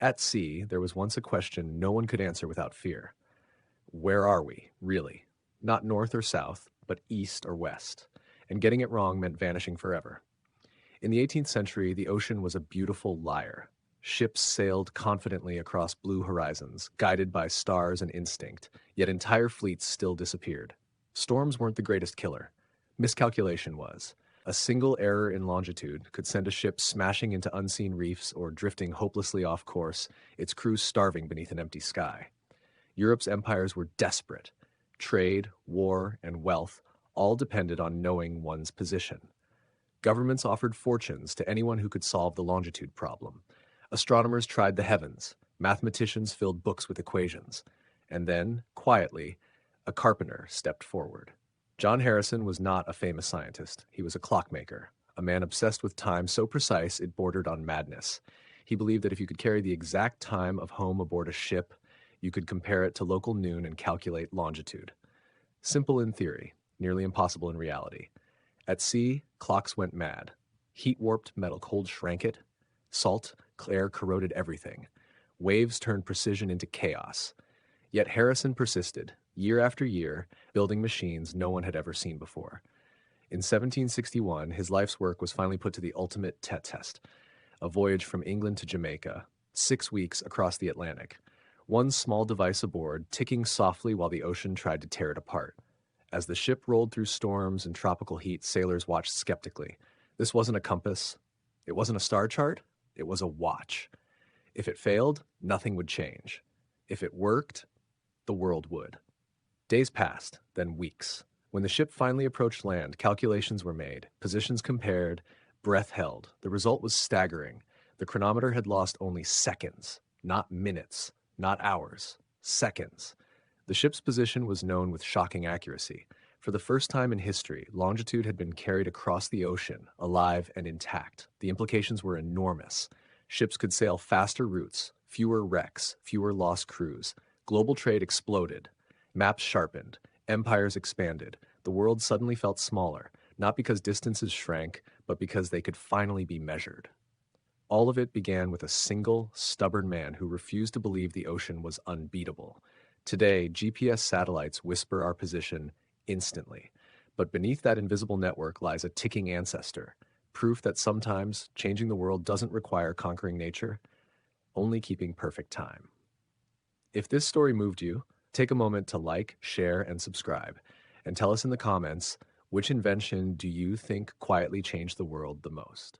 At sea, there was once a question no one could answer without fear. Where are we, really? Not north or south, but east or west. And getting it wrong meant vanishing forever. In the 18th century, the ocean was a beautiful liar. Ships sailed confidently across blue horizons, guided by stars and instinct, yet entire fleets still disappeared. Storms weren't the greatest killer. Miscalculation was. A single error in longitude could send a ship smashing into unseen reefs or drifting hopelessly off course, its crew starving beneath an empty sky. Europe's empires were desperate. Trade, war, and wealth all depended on knowing one's position. Governments offered fortunes to anyone who could solve the longitude problem. Astronomers tried the heavens. Mathematicians filled books with equations. And then, quietly, a carpenter stepped forward. John Harrison was not a famous scientist. He was a clockmaker, a man obsessed with time so precise it bordered on madness. He believed that if you could carry the exact time of home aboard a ship, you could compare it to local noon and calculate longitude. Simple in theory, nearly impossible in reality. At sea, clocks went mad. Heat-warped metal cold shrank it. Salt air corroded everything. Waves turned precision into chaos. Yet Harrison persisted, year after year, building machines no one had ever seen before. In 1761, his life's work was finally put to the ultimate test, a voyage from England to Jamaica, 6 weeks across the Atlantic. One small device aboard, ticking softly while the ocean tried to tear it apart. As the ship rolled through storms and tropical heat, sailors watched skeptically. This wasn't a compass. It wasn't a star chart. It was a watch. If it failed, nothing would change. If it worked, the world would. Days passed, then weeks. When the ship finally approached land, calculations were made, positions compared, breath held. The result was staggering. The chronometer had lost only seconds, not minutes, not hours, seconds. The ship's position was known with shocking accuracy. For the first time in history, longitude had been carried across the ocean, alive and intact. The implications were enormous. Ships could sail faster routes, fewer wrecks, fewer lost crews. Global trade exploded. Maps sharpened. Empires expanded. The world suddenly felt smaller, not because distances shrank, but because they could finally be measured. All of it began with a single, stubborn man who refused to believe the ocean was unbeatable. Today, GPS satellites whisper our position instantly. But beneath that invisible network lies a ticking ancestor, proof that sometimes changing the world doesn't require conquering nature, only keeping perfect time. If this story moved you, take a moment to like, share, and subscribe, and tell us in the comments, which invention do you think quietly changed the world the most?